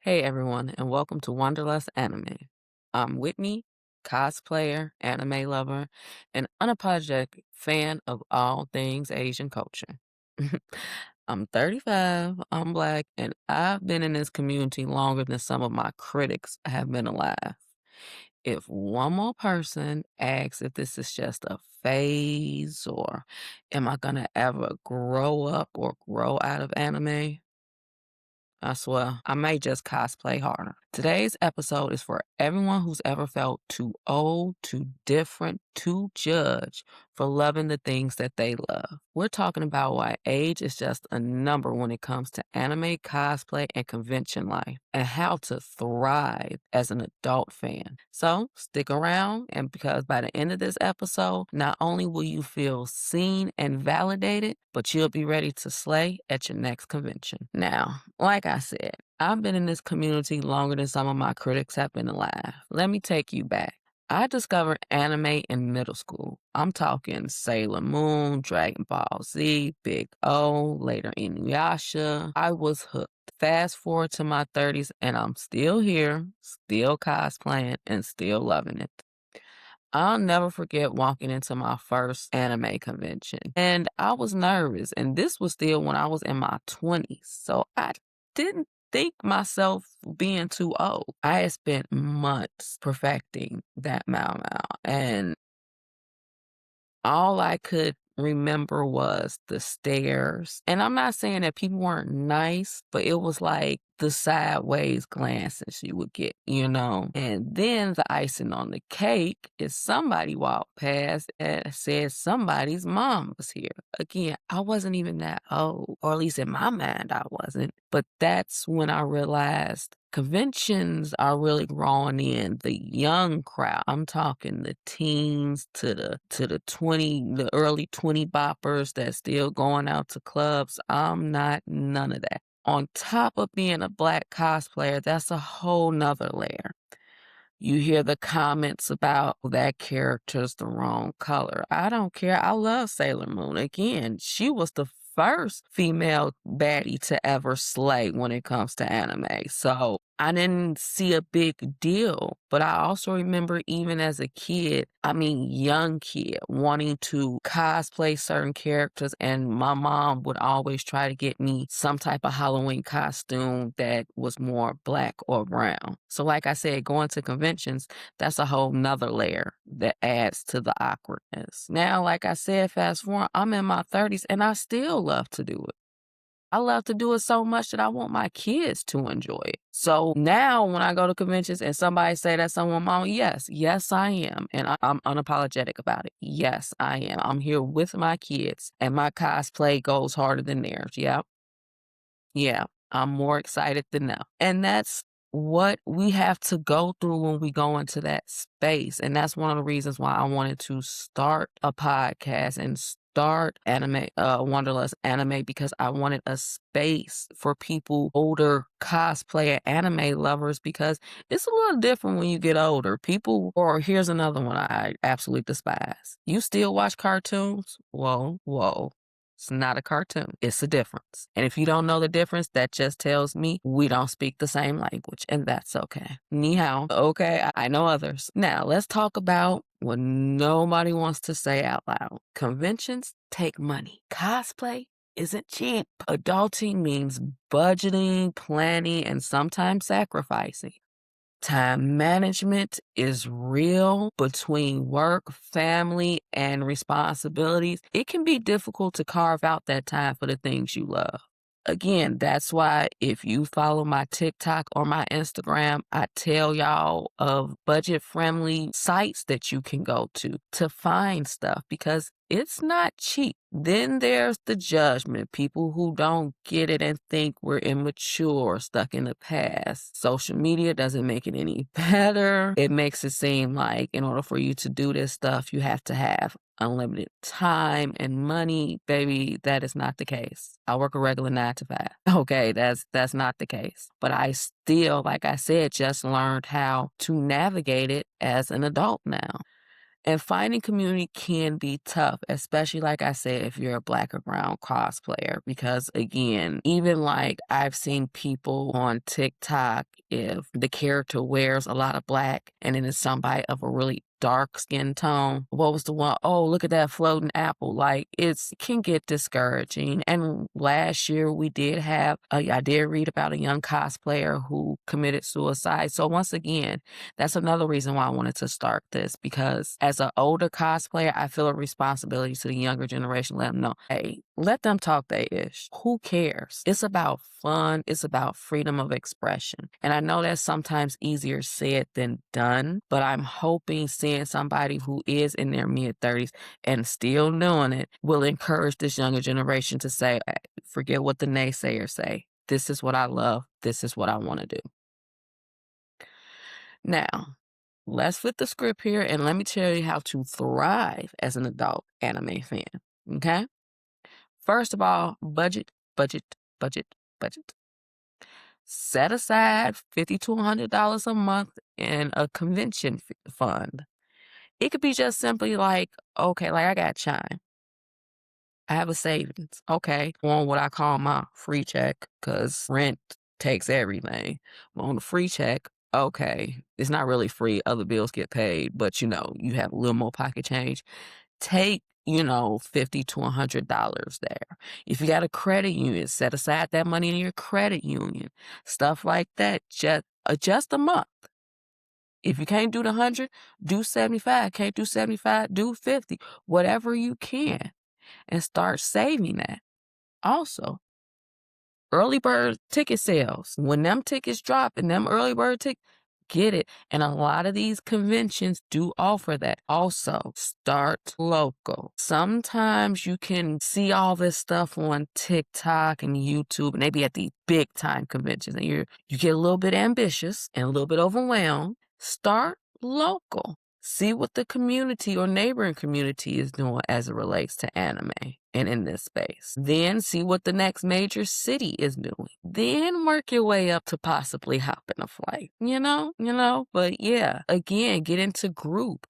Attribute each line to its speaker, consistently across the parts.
Speaker 1: Hey everyone, and welcome to Wanderlust Anime. I'm Whitney, cosplayer, anime lover, and unapologetic fan of all things Asian culture. I'm 35, I'm Black, and I've been in this community longer than some of my critics have been alive. If one more person asks if this is just a phase or am I gonna ever grow up or grow out of anime, I swear, I may just cosplay harder. Today's episode is for everyone who's ever felt too old, too different, too judged for loving the things that they love. We're talking about why age is just a number when it comes to anime, cosplay, and convention life, and how to thrive as an adult fan. So stick around, and because by the end of this episode, not only will you feel seen and validated, but you'll be ready to slay at your next convention. Now, like I said, I've been in this community longer than some of my critics have been alive. Let me take you back. I discovered anime in middle school. I'm talking Sailor Moon, Dragon Ball Z, Big O, later Inuyasha. I was hooked. Fast forward to my 30s, and I'm still here, still cosplaying, and still loving it. I'll never forget walking into my first anime convention. And I was nervous. And this was still when I was in my 20s. So I didn't think myself being too old. I had spent months perfecting that Mao Mao. And all I could remember was the stares. And I'm not saying that people weren't nice, but it was like the sideways glances you would get, you know? And then the icing on the cake is somebody walked past and said somebody's mom was here. Again, I wasn't even that old, or at least in my mind, I wasn't. But that's when I realized conventions are really drawing in the young crowd. I'm talking the teens to the early 20 boppers that's still going out to clubs. I'm not none of that. On top of being a Black cosplayer, that's a whole nother layer. You hear the comments about that character's the wrong color. I don't care. I love Sailor Moon. Again, she was the first female baddie to ever slay when it comes to anime. So I didn't see a big deal. But I also remember even as a kid, I mean, young kid, wanting to cosplay certain characters. And my mom would always try to get me some type of Halloween costume that was more Black or brown. So like I said, going to conventions, that's a whole nother layer that adds to the awkwardness. Now, like I said, fast forward, I'm in my 30s and I still love to do it. I love to do it so much that I want my kids to enjoy it. So now when I go to conventions and somebody say that's someone mom, yes, I am. And I'm unapologetic about it. Yes, I am. I'm here with my kids and my cosplay goes harder than theirs. Yep. Yeah, I'm more excited than them. And that's what we have to go through when we go into that space. And that's one of the reasons why I wanted to start a podcast and start Wanderlust Anime, because I wanted a space for people, older cosplay and anime lovers, because it's a little different when you get older. People, or here's another one I absolutely despise. You still watch cartoons? Whoa, whoa. It's not a cartoon. It's a difference. And if you don't know the difference, that just tells me we don't speak the same language, and that's okay. Ni hao. Okay, I know others. Now, let's talk about what nobody wants to say out loud. Conventions take money. Cosplay isn't cheap. Adulting means budgeting, planning, and sometimes sacrificing. Time management is real between work, family, and responsibilities. It can be difficult to carve out that time for the things you love. Again, that's why if you follow my TikTok or my Instagram, I tell y'all of budget friendly sites that you can go to find stuff, because it's not cheap. Then there's the judgment, people who don't get it and think we're immature, stuck in the past. Social media doesn't make it any better. It makes it seem like in order for you to do this stuff, you have to have unlimited time and money. Baby, that is not the case. I work a regular 9 to 5. Okay, that's not the case. But I still, like I said, just learned how to navigate it as an adult now. And finding community can be tough, especially like I said, if you're a black or brown cosplayer, because again, even like I've seen people on TikTok, if the character wears a lot of black and then it's somebody of a really dark skin tone. What was the one? Oh, look at that floating apple. Like it can get discouraging. And last year we did have, I did read about a young cosplayer who committed suicide. So once again, that's another reason why I wanted to start this, because as an older cosplayer, I feel a responsibility to the younger generation. Let them know, hey, let them talk their ish. Who cares? It's about fun. It's about freedom of expression. And I know that's sometimes easier said than done, but I'm hoping seeing somebody who is in their mid 30s and still doing it will encourage this younger generation to say, "Hey, forget what the naysayers say. This is what I love. This is what I want to do." Now, let's flip the script here and let me tell you how to thrive as an adult anime fan. Okay? First of all, budget, budget, budget, budget. Set aside $50 to $100 a month in a convention fund. It could be just simply like, okay, like I got Chime. I have a savings. Okay. On what I call my free check, because rent takes everything. On the free check, okay, it's not really free. Other bills get paid, but you have a little more pocket change. Take, $50 to $100 there. If you got a credit union, set aside that money in your credit union. Stuff like that. Just adjust a month. If you can't do the 100, do 75. Can't do 75, do 50. Whatever you can, and start saving that. Also, early bird ticket sales. When them tickets drop and them early bird tickets, get it. And a lot of these conventions do offer that. Also, start local. Sometimes you can see all this stuff on TikTok and YouTube, and they be at these big time conventions, and you get a little bit ambitious and a little bit overwhelmed. Start local. See what the community or neighboring community is doing as it relates to anime and in this space. Then see what the next major city is doing. Then work your way up to possibly hopping a flight. But yeah, again, get into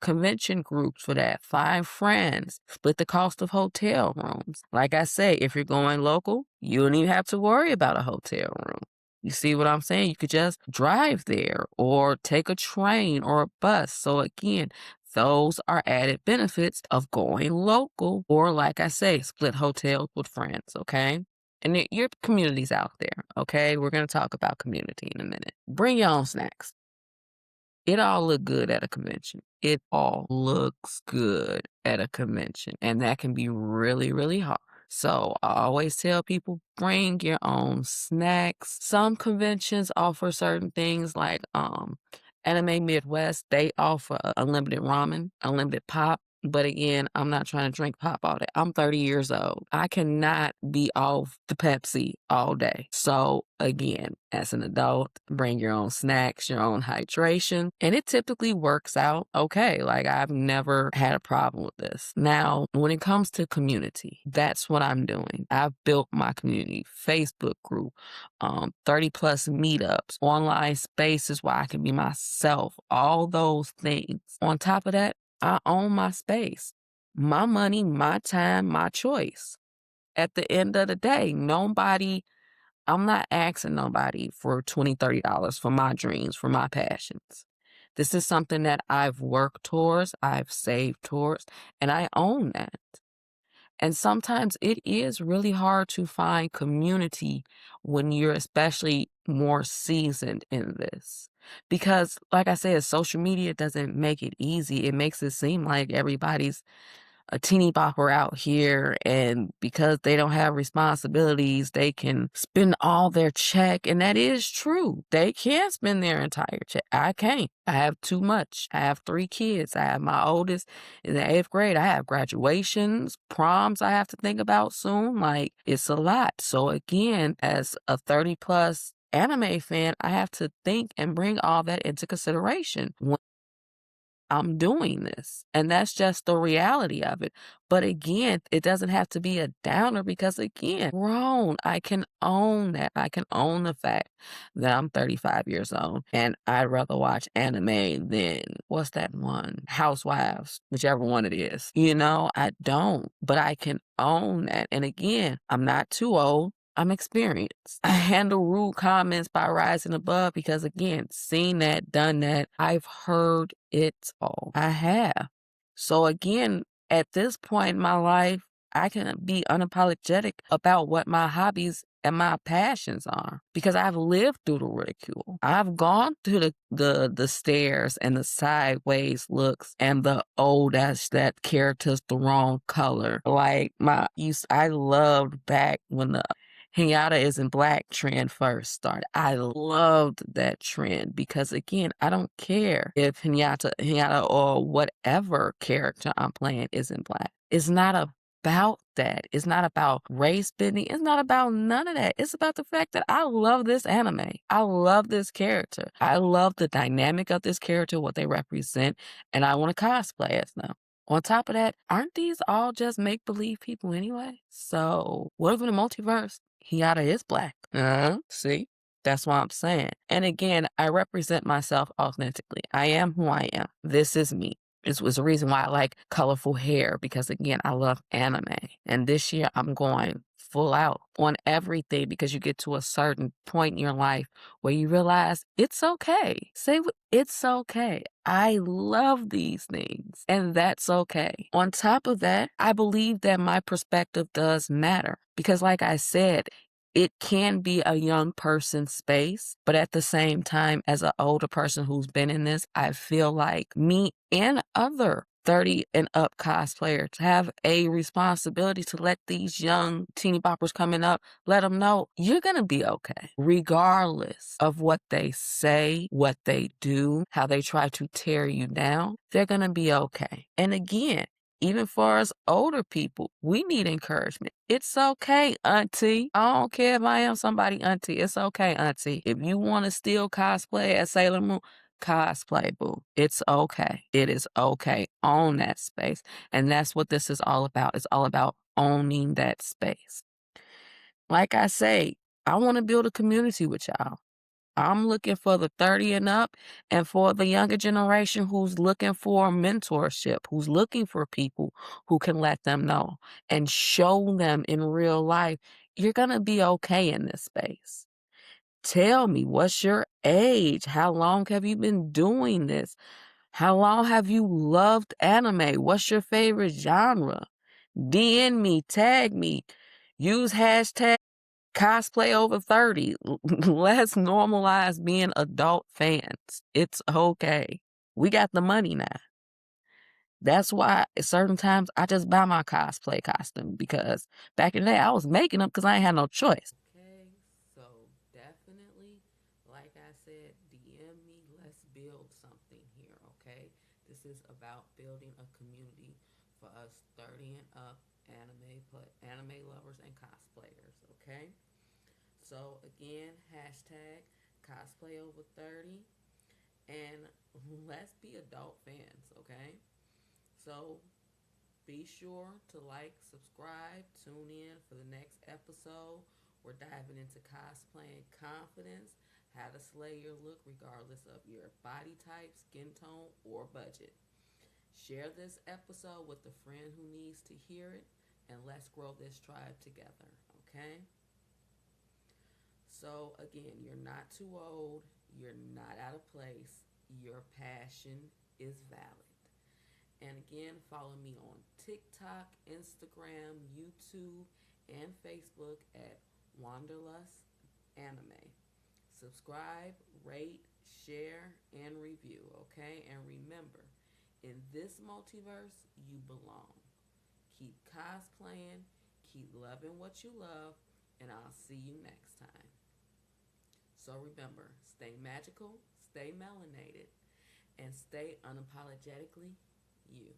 Speaker 1: convention groups for that. Find friends. Split the cost of hotel rooms. Like I say, if you're going local, you don't even have to worry about a hotel room. You see what I'm saying? You could just drive there or take a train or a bus. So again, those are added benefits of going local, or like I say, split hotels with friends, okay? And your community's out there, okay? We're going to talk about community in a minute. Bring your own snacks. It all look good at a convention. It all looks good at a convention. And that can be really, really hard. So I always tell people, bring your own snacks. Some conventions offer certain things like Anime Midwest. They offer unlimited ramen, unlimited pop. But again, I'm not trying to drink pop all day. I'm 30 years old. I cannot be off the Pepsi all day. So again, as an adult, bring your own snacks, your own hydration, and it typically works out okay. Like I've never had a problem with this. Now, when it comes to community, that's what I'm doing. I've built my community, Facebook group, 30 plus meetups, online spaces where I can be myself, all those things. On top of that, I own my space, my money, my time, my choice. At the end of the day, I'm not asking nobody for $20, $30 for my dreams, for my passions. This is something that I've worked towards, I've saved towards, and I own that. And sometimes it is really hard to find community when you're especially more seasoned in this. Because, like I said, social media doesn't make it easy. It makes it seem like everybody's a teeny bopper out here, and because they don't have responsibilities, they can spend all their check, and that is true. They can spend their entire check. I can't. I have too much. I have 3 kids. I have my oldest in the 8th grade. I have graduations, proms I have to think about soon. Like, it's a lot. So again, as a 30 plus anime fan, I have to think and bring all that into consideration. I'm doing this. And that's just the reality of it. But again, it doesn't have to be a downer because again, grown, I can own that. I can own the fact that I'm 35 years old and I'd rather watch anime than what's that one? Housewives, whichever one it is. I don't, but I can own that. And again, I'm not too old. I'm experienced. I handle rude comments by rising above because, again, seen that, done that. I've heard it all. I have. So, again, at this point in my life, I can be unapologetic about what my hobbies and my passions are because I've lived through the ridicule. I've gone through the stares and the sideways looks and the that character's the wrong color. Like I loved back when the Hinata isn't black trend first started. I loved that trend because again, I don't care if Hinata or whatever character I'm playing isn't black. It's not about that. It's not about race bending. It's not about none of that. It's about the fact that I love this anime. I love this character. I love the dynamic of this character, what they represent, and I want to cosplay as them. On top of that, aren't these all just make-believe people anyway? So, what if in the multiverse, Hinata is black? See? That's what I'm saying. And again, I represent myself authentically. I am who I am. This is me. This was the reason why I like colorful hair because, again, I love anime. And this year, I'm going full out on everything because you get to a certain point in your life where you realize it's okay. It's okay. I love these things, and that's okay. On top of that, I believe that my perspective does matter because, like I said, it can be a young person's space, but at the same time, as an older person who's been in this, I feel like me and other 30 and up cosplayers have a responsibility to let these young teeny boppers coming up, let them know you're going to be okay, regardless of what they say, what they do, how they try to tear you down, they're going to be okay. And again, even for us older people, we need encouragement. It's okay, auntie. I don't care if I am somebody auntie. It's okay, auntie. If you want to still cosplay as Sailor Moon, cosplay, boo. It's okay. It is okay. Own that space. And that's what this is all about. It's all about owning that space. Like I say, I want to build a community with y'all. I'm looking for the 30 and up and for the younger generation who's looking for mentorship, who's looking for people who can let them know and show them in real life, you're going to be okay in this space. Tell me, what's your age? How long have you been doing this? How long have you loved anime? What's your favorite genre? DM me, tag me, use hashtag cosplay over 30. Let's normalize being adult fans. It's okay. We got the money now. That's why at certain times I just buy my cosplay costume because back in the day I was making them because I ain't had no choice. Okay, so definitely, like I said, DM me. Let's build something here, okay? This is about building a community for us 30 and up anime lovers and cosplayers, okay? So again, hashtag cosplay over 30 and let's be adult fans, okay? So be sure to like, subscribe, tune in for the next episode. We're diving into cosplaying confidence, how to slay your look regardless of your body type, skin tone, or budget. Share this episode with a friend who needs to hear it, and let's grow this tribe together, okay? So, again, you're not too old, you're not out of place, your passion is valid. And again, follow me on TikTok, Instagram, YouTube, and Facebook at Wanderlust Anime. Subscribe, rate, share, and review, okay? And remember, in this multiverse, you belong. Keep cosplaying, keep loving what you love, and I'll see you next time. So remember, stay magical, stay melanated, and stay unapologetically you.